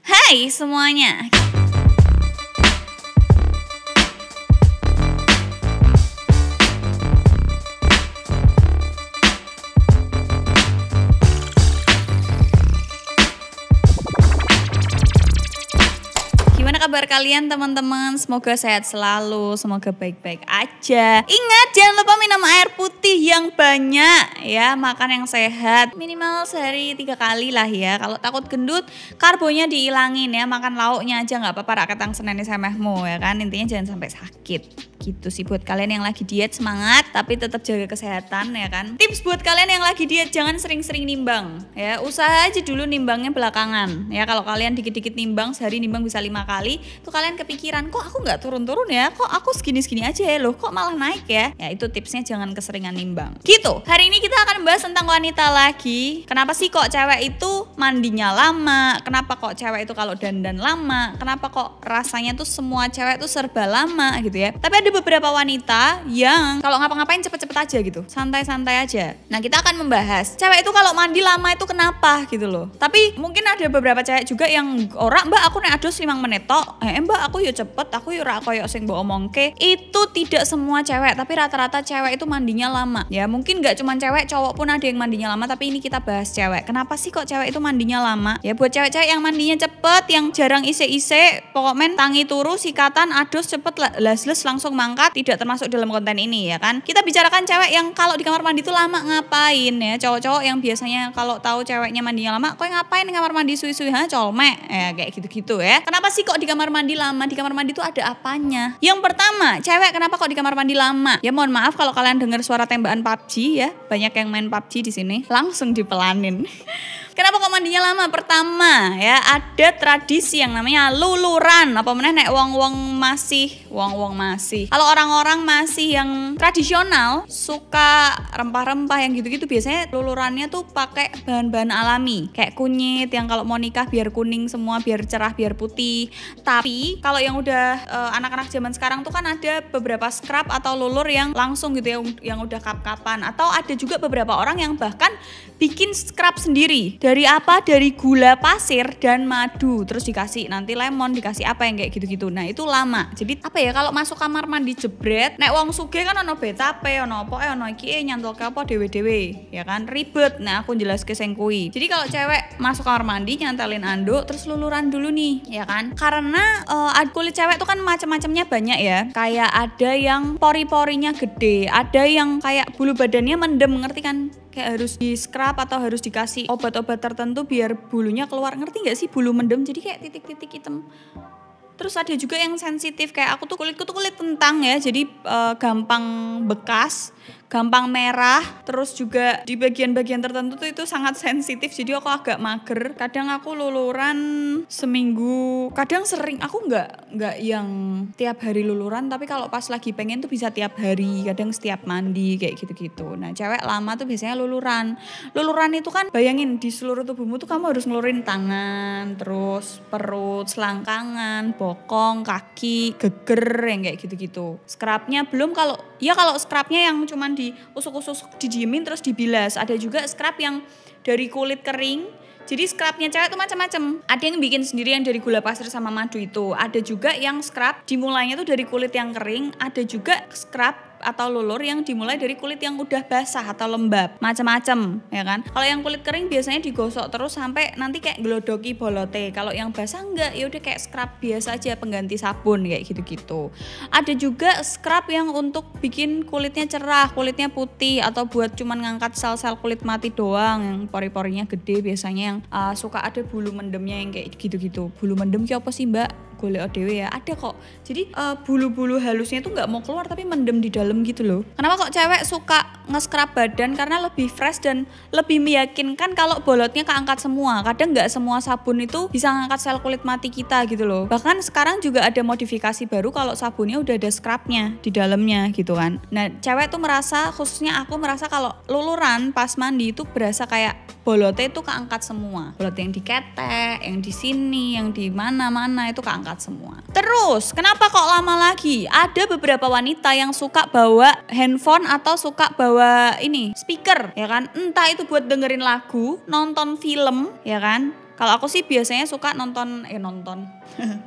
Hai semuanya. Gimana kabar kalian teman-teman? Semoga sehat selalu, semoga baik-baik aja. Ingat jangan lupa minum air putih yang banyak ya, makan yang sehat. Minimal sehari 3 kali lah ya. Kalau takut gendut, karbonya dihilangin ya, makan lauknya aja nggak apa-apa, raketang seneni semehmu ya kan. Intinya jangan sampai sakit. Gitu sih buat kalian yang lagi diet, semangat tapi tetap jaga kesehatan ya kan. Tips buat kalian yang lagi diet, jangan sering-sering nimbang ya. Usaha aja dulu nimbangnya belakangan ya. Kalau kalian dikit-dikit nimbang, sehari nimbang bisa 5 kali, tuh kalian kepikiran, kok aku nggak turun-turun ya, kok aku segini-segini aja ya loh, kok malah naik ya. Ya itu tipsnya, jangan keseringan nimbang gitu. Hari ini kita akan bahas tentang wanita lagi. Kenapa sih kok cewek itu mandinya lama, kenapa kok cewek itu kalau dandan lama, kenapa kok rasanya tuh semua cewek tuh serba lama gitu ya. Tapi ada beberapa wanita yang kalau ngapa-ngapain cepet-cepet aja gitu, santai-santai aja. Nah kita akan membahas cewek itu kalau mandi lama itu kenapa gitu loh. Tapi mungkin ada beberapa cewek juga yang ora mbak aku nek adus 5 menit tok, mbak aku ya cepet, aku ya ora koyo sing mbok omongke. Itu tidak semua cewek, tapi rata-rata cewek itu mandinya lama ya. Mungkin gak cuma cewek, cowok pun ada yang mandinya lama, tapi ini kita bahas cewek. Kenapa sih kok cewek itu mandinya lama ya. Buat cewek-cewek yang mandinya cepet, yang jarang ise-ise, pokoknya tangi turu, sikatan, adus cepet, les-les langsung mangkat, tidak termasuk dalam konten ini ya kan. Kita bicarakan cewek yang kalau di kamar mandi tuh lama ngapain ya. Cowok-cowok yang biasanya kalau tahu ceweknya mandinya lama, kok ngapain di kamar mandi suwi-suwi, colmek ya, kayak gitu-gitu ya. Kenapa sih kok di kamar mandi lama? Di kamar mandi tuh ada apanya? Yang pertama, cewek kenapa kok di kamar mandi lama? Ya mohon maaf kalau kalian dengar suara tembakan PUBG ya, banyak yang main PUBG di sini, langsung dipelanin. Kenapa kok mandinya lama? Pertama ya, ada tradisi yang namanya luluran. Apa meneh nek wong-wong masih. Kalau orang-orang masih yang tradisional, suka rempah-rempah yang gitu-gitu, biasanya lulurannya tuh pakai bahan-bahan alami. Kayak kunyit yang kalau mau nikah biar kuning semua, biar cerah, biar putih. Tapi kalau yang udah anak-anak zaman sekarang tuh kan ada beberapa scrub atau lulur yang langsung gitu ya, yang udah kap-kapan. Atau ada juga beberapa orang yang bahkan bikin scrub sendiri. Dari apa? Dari gula pasir dan madu. Terus dikasih nanti lemon, dikasih apa yang kayak gitu-gitu. Nah itu lama. Jadi apa ya, kalau masuk kamar mandi jebret, nek wong sugih kan ono betape, ono apa, ono iki nyantolke apa dewe-dewe ya kan, ribet. Nah aku jelaske sing kuwi. Jadi kalau cewek masuk kamar mandi nyantelin anduk, terus luluran dulu nih ya kan. Karena kulit cewek tuh kan macam-macamnya banyak ya. Kayak ada yang pori-porinya gede, ada yang kayak bulu badannya mendem, ngerti kan? Kayak harus di scrub atau harus dikasih obat-obat tertentu biar bulunya keluar, ngerti gak sih? Bulu mendem jadi kayak titik-titik hitam. Terus ada juga yang sensitif, kayak aku tuh kulitku tuh kulit kentang ya, jadi gampang bekas, gampang merah, terus juga di bagian-bagian tertentu tuh itu sangat sensitif, jadi aku agak mager. Kadang aku luluran seminggu, kadang sering, aku nggak yang tiap hari luluran, tapi kalau pas lagi pengen tuh bisa tiap hari, kadang setiap mandi kayak gitu-gitu. Nah cewek lama tuh biasanya luluran itu kan, bayangin di seluruh tubuhmu tuh kamu harus ngelurin tangan, terus perut, selangkangan, bokong, kaki, geger yang kayak gitu-gitu. Scrubnya belum, kalau scrubnya yang cuman diusuk-usuk, didiemin terus dibilas. Ada juga scrub yang dari kulit kering. Jadi scrubnya cewek tuh macam-macam. Ada yang bikin sendiri yang dari gula pasir sama madu itu. Ada juga yang scrub dimulainya tuh dari kulit yang kering. Ada juga scrub atau lulur yang dimulai dari kulit yang udah basah atau lembab, macam-macam ya kan. Kalau yang kulit kering biasanya digosok terus sampai nanti kayak glodoki bolote. Kalau yang basah enggak, ya udah kayak scrub biasa aja, pengganti sabun kayak gitu-gitu. Ada juga scrub yang untuk bikin kulitnya cerah, kulitnya putih, atau buat cuman ngangkat sel-sel kulit mati doang yang pori-porinya gede, biasanya yang suka ada bulu mendemnya yang kayak gitu-gitu. Bulu mendem ki apa sih mbak? Golek dhewe ya, ada kok. Jadi bulu-bulu halusnya tuh nggak mau keluar tapi mendem di dalam gitu loh. Kenapa kok cewek suka nge-scrub badan? Karena lebih fresh dan lebih meyakinkan kalau bolotnya keangkat semua. Kadang nggak semua sabun itu bisa ngangkat sel kulit mati kita gitu loh. Bahkan sekarang juga ada modifikasi baru kalau sabunnya udah ada scrubnya di dalamnya gitu kan. Nah cewek tuh merasa, khususnya aku merasa kalau luluran pas mandi itu berasa kayak bolotnya itu keangkat semua. Bolot yang di ketek, yang di sini, yang di mana-mana itu keangkat semua. Terus, kenapa kok lama lagi? Ada beberapa wanita yang suka bawa handphone atau suka bawa speaker, ya kan? Entah itu buat dengerin lagu, nonton film, ya kan? Kalau aku sih biasanya suka nonton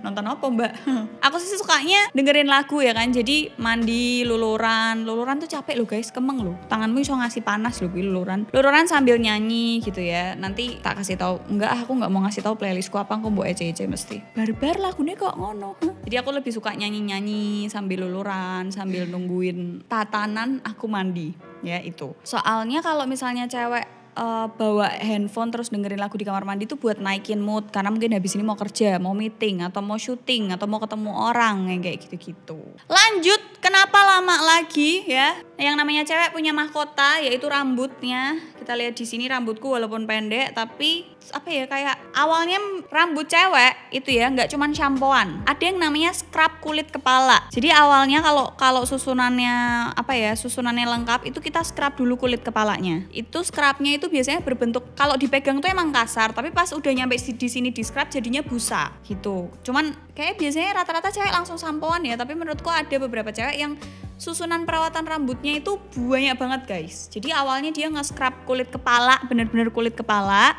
nonton apa mbak? Aku sih sukanya dengerin lagu ya kan. Jadi mandi, luluran tuh capek loh guys, kemeng loh. Tanganmu iso ngasih panas loh luluran sambil nyanyi gitu ya. Nanti tak kasih tahu. Aku nggak mau ngasih tahu playlistku apa, aku mau ece mesti. Barbar lagunya kok ngono. Jadi aku lebih suka nyanyi sambil luluran, sambil nungguin tatanan aku mandi ya itu. Soalnya kalau misalnya cewek bawa handphone terus dengerin lagu di kamar mandi itu buat naikin mood, karena mungkin habis ini mau kerja, mau meeting, atau mau syuting, atau mau ketemu orang yang kayak gitu-gitu. Lanjut, kenapa lama lagi ya? Yang namanya cewek punya mahkota yaitu rambutnya. Kita lihat di sini rambutku walaupun pendek tapi kayak awalnya rambut cewek itu ya nggak cuman shampoan, ada yang namanya scrub kulit kepala. Jadi awalnya kalau susunannya susunannya lengkap itu kita scrub dulu kulit kepalanya. Itu scrubnya itu biasanya berbentuk, kalau dipegang tuh emang kasar, tapi pas udah nyampe di sini di scrub jadinya busa gitu. Cuman kayak biasanya rata-rata cewek langsung shampoan ya, tapi menurutku ada beberapa cewek yang susunan perawatan rambutnya itu banyak banget guys. Jadi awalnya dia nge-scrub kulit kepala, bener-bener kulit kepala,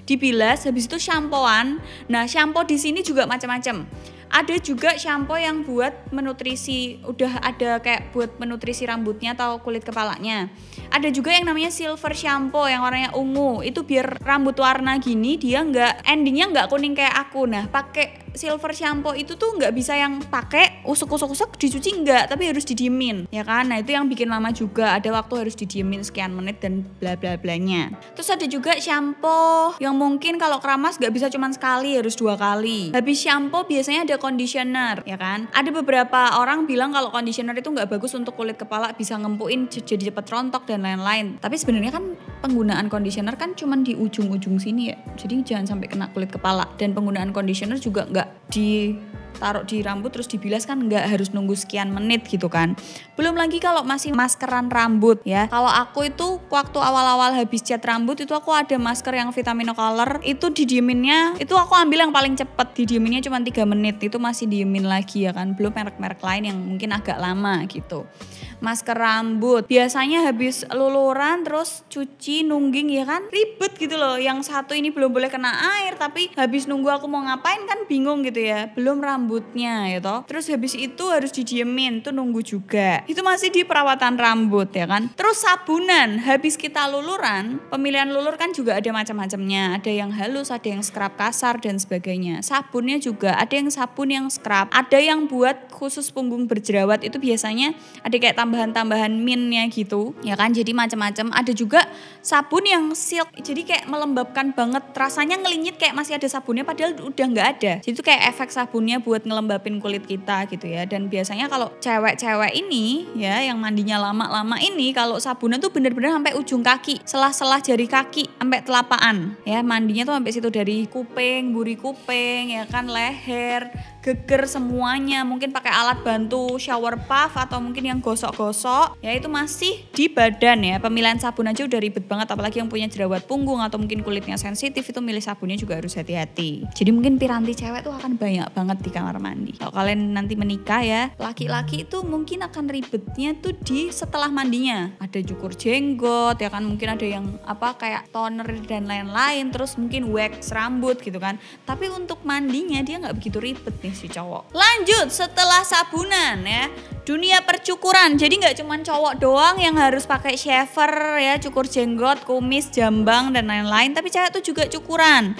dibilas, habis itu shampoan. Nah shampoo di sini juga macam-macam. Ada juga shampoo yang buat menutrisi, udah ada kayak buat menutrisi rambutnya atau kulit kepalanya. Ada juga yang namanya silver shampoo yang warnanya ungu. Itu biar rambut warna gini dia endingnya nggak kuning kayak aku. Nah pakai silver shampoo itu tuh nggak bisa yang pakai usuk dicuci nggak, tapi harus didiemin ya kan. Nah itu yang bikin lama juga, ada waktu harus didiemin sekian menit dan bla bla blanya. Terus ada juga shampoo yang mungkin kalau keramas nggak bisa cuma sekali, harus 2 kali. Habis shampoo biasanya ada conditioner ya kan. Ada beberapa orang bilang kalau conditioner itu nggak bagus untuk kulit kepala, bisa ngempuin jadi cepet rontok dan lain-lain. Tapi sebenarnya kan penggunaan conditioner kan cuma di ujung-ujung sini ya, jadi jangan sampai kena kulit kepala. Dan penggunaan conditioner juga nggak ditaruh di rambut terus dibilas, kan nggak harus nunggu sekian menit gitu kan. Belum lagi kalau masih maskeran rambut ya. Kalau aku itu waktu awal-awal habis cat rambut itu aku ada masker yang Vitamino Color, itu didieminnya, itu aku ambil yang paling cepet, didieminnya cuma 3 menit, itu masih diemin lagi ya kan. Belum merek-merek lain yang mungkin agak lama gitu. Masker rambut biasanya habis luluran terus cuci nungging ya kan, ribet gitu loh. Yang satu ini belum boleh kena air, tapi habis nunggu aku mau ngapain kan bingung gitu ya, belum rambutnya ya toh. Terus habis itu harus didiemin tuh nunggu juga, itu masih di perawatan rambut ya kan. Terus sabunan habis kita luluran, pemilihan lulur kan juga ada macam-macamnya, ada yang halus, ada yang scrub kasar dan sebagainya. Sabunnya juga ada yang sabun yang scrub, ada yang buat khusus punggung berjerawat, itu biasanya ada kayak tambahan-tambahan mintnya gitu ya kan. Jadi macam-macam. Ada juga sabun yang silk, jadi kayak melembabkan banget, rasanya ngelinyit kayak masih ada sabunnya padahal udah nggak ada. Jadi itu kayak efek sabunnya buat ngelembapin kulit kita gitu ya. Dan biasanya kalau cewek-cewek ini ya yang mandinya lama-lama ini, kalau sabunnya tuh bener-bener sampai ujung kaki, selah-selah jari kaki sampai telapaan ya, mandinya tuh sampai situ, dari kuping, buri kuping ya kan, leher, geger semuanya. Mungkin pakai alat bantu shower puff atau mungkin yang gosok-gosok ya, itu masih di badan ya. Pemilihan sabun aja udah ribet banget, apalagi yang punya jerawat punggung atau mungkin kulitnya sensitif, itu milih sabunnya juga harus hati-hati. Jadi mungkin piranti cewek tuh akan banyak banget di kamar mandi. Kalau kalian nanti menikah ya, laki-laki itu mungkin akan ribetnya tuh di setelah mandinya. Ada cukur jenggot ya kan, mungkin ada yang kayak toner dan lain-lain, terus mungkin wax rambut gitu kan. Tapi untuk mandinya dia nggak begitu ribet nih si cowok. Lanjut, setelah sabunan ya, dunia percukuran. Jadi nggak cuma cowok doang yang harus pakai shaver ya, cukur jenggot, kumis, jambang dan lain-lain, tapi cewek tuh juga cukuran.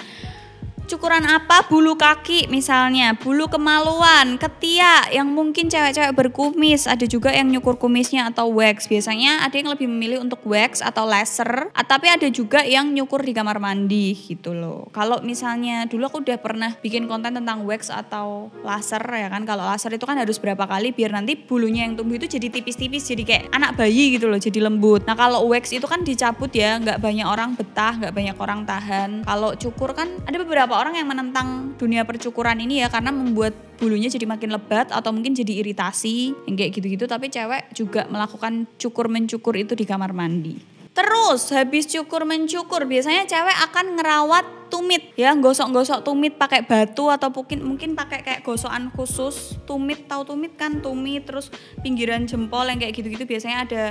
Cukuran apa? Bulu kaki misalnya, bulu kemaluan, ketiak yang mungkin cewek-cewek berkumis, ada juga yang nyukur kumisnya atau wax. Biasanya ada yang lebih memilih untuk wax atau laser, tapi ada juga yang nyukur di kamar mandi gitu loh. Kalau misalnya dulu aku udah pernah bikin konten tentang wax atau laser ya kan. Kalau laser itu kan harus berapa kali biar nanti bulunya yang tumbuh itu jadi tipis-tipis, jadi kayak anak bayi gitu loh, jadi lembut. Nah kalau wax itu kan dicabut ya, nggak banyak orang betah, nggak banyak orang tahan. Kalau cukur kan ada beberapa orang yang menentang dunia percukuran ini ya, karena membuat bulunya jadi makin lebat atau mungkin jadi iritasi yang kayak gitu-gitu. Tapi cewek juga melakukan cukur-mencukur itu di kamar mandi. Terus habis cukur-mencukur biasanya cewek akan ngerawat tumit ya, gosok-gosok tumit pakai batu atau mungkin pakai kayak gosokan khusus. Tumit, tahu tumit kan? Tumit terus pinggiran jempol yang kayak gitu-gitu biasanya ada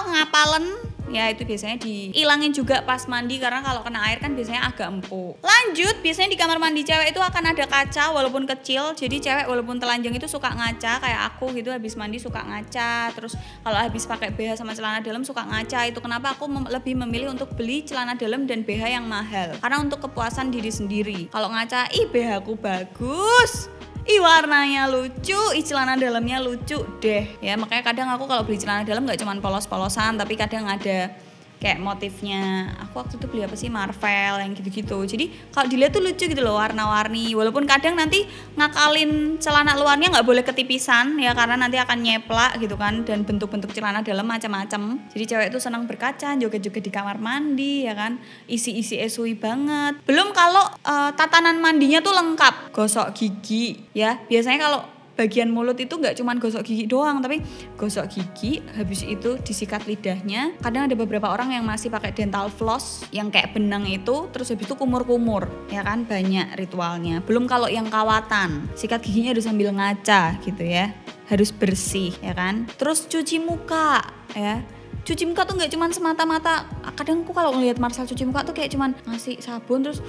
ngapalen. Ya itu biasanya dihilangin juga pas mandi karena kalau kena air kan biasanya agak empuk. Lanjut, biasanya di kamar mandi cewek itu akan ada kaca walaupun kecil. Jadi cewek walaupun telanjang itu suka ngaca, kayak aku gitu habis mandi suka ngaca. Terus kalau habis pakai BH sama celana dalam suka ngaca. Itu kenapa aku lebih memilih untuk beli celana dalam dan BH yang mahal. Karena untuk kepuasan diri sendiri. Kalau ngaca, ih BH aku bagus. Ih warnanya lucu, ih celana dalamnya lucu deh. Ya makanya kadang aku kalau beli celana dalam gak cuma polos-polosan, tapi kadang ada kayak motifnya. Aku waktu itu beli apa sih, Marvel yang gitu-gitu. Jadi kalau dilihat tuh lucu gitu loh, warna-warni. Walaupun kadang nanti ngakalin celana luarnya nggak boleh ketipisan ya, karena nanti akan nyeplak gitu kan. Dan bentuk-bentuk celana dalam macam-macam. Jadi cewek itu senang berkaca, joget-joget di kamar mandi ya kan. Isi-isi esui banget. Belum kalau tatanan mandinya tuh lengkap. Gosok gigi ya. Biasanya kalau bagian mulut itu nggak cuma gosok gigi doang, tapi gosok gigi, habis itu disikat lidahnya. Kadang ada beberapa orang yang masih pakai dental floss yang kayak benang itu, terus habis itu kumur-kumur, ya kan, banyak ritualnya. Belum kalau yang kawatan, sikat giginya harus sambil ngaca gitu ya, harus bersih ya kan. Terus cuci muka ya. Cuci muka tuh nggak cuma semata-mata. Kadang aku kalau ngelihat Marcel cuci muka tuh kayak cuman ngasih sabun terus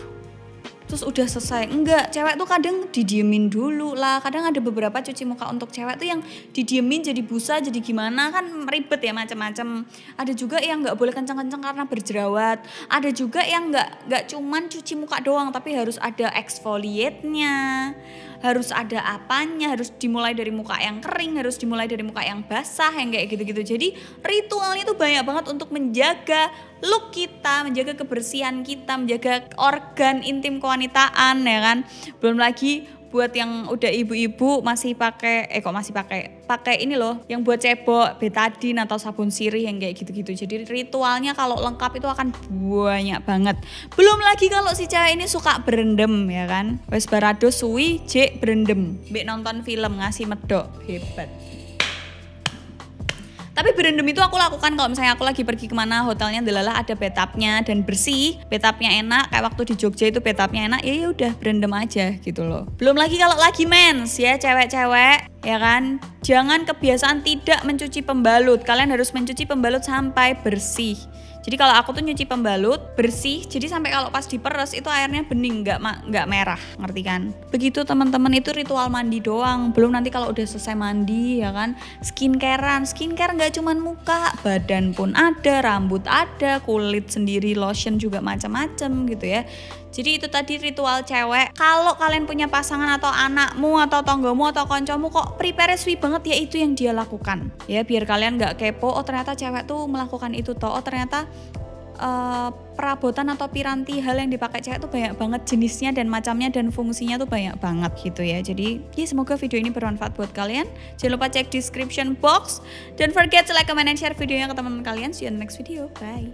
udah selesai. Enggak, cewek tuh kadang didiemin dulu lah. Kadang ada beberapa cuci muka untuk cewek tuh yang didiemin jadi busa, jadi gimana kan ribet ya, macam-macam. Ada juga yang nggak boleh kencang-kencang karena berjerawat. Ada juga yang nggak cuman cuci muka doang, tapi harus ada exfoliate-nya, harus ada apanya, harus dimulai dari muka yang kering, harus dimulai dari muka yang basah, yang kayak gitu-gitu. Jadi ritualnya tuh banyak banget untuk menjaga look kita, menjaga kebersihan kita, menjaga organ intim kewanitaan ya kan. Belum lagi buat yang udah ibu-ibu masih pakai ini loh, yang buat cebok, betadine atau sabun sirih yang kayak gitu-gitu. Jadi ritualnya kalau lengkap itu akan banyak banget. Belum lagi kalau si cewek ini suka berendam ya kan. Wes barado suwi jek berendam, mbek nonton film ngasih medok, hebat. Tapi berendam itu aku lakukan kalau misalnya aku lagi pergi kemana, hotelnya adalah ada bathtubnya dan bersih, bathtubnya enak, kayak waktu di Jogja itu bathtubnya enak, ya udah berendam aja gitu loh. Belum lagi kalau lagi mens ya cewek-cewek ya kan, jangan kebiasaan tidak mencuci pembalut, kalian harus mencuci pembalut sampai bersih. Jadi kalau aku tuh nyuci pembalut bersih, jadi sampai kalau pas diperes itu airnya bening, nggak merah, ngerti kan? Begitu teman-teman, itu ritual mandi doang. Belum nanti kalau udah selesai mandi ya kan, skincare nggak cuma muka, badan pun ada, rambut ada, kulit sendiri, lotion juga macam-macam gitu ya. Jadi itu tadi ritual cewek. Kalau kalian punya pasangan atau anakmu atau tonggomu atau koncomu kok prepare sweet banget, ya itu yang dia lakukan. Ya biar kalian gak kepo, oh ternyata cewek tuh melakukan itu toh. Oh ternyata perabotan atau piranti hal yang dipakai cewek tuh banyak banget jenisnya dan macamnya dan fungsinya tuh banyak banget gitu ya. Jadi ya semoga video ini bermanfaat buat kalian. Jangan lupa cek description box. Don't forget to like, comment, and share videonya ke teman-teman kalian. See you in the next video. Bye.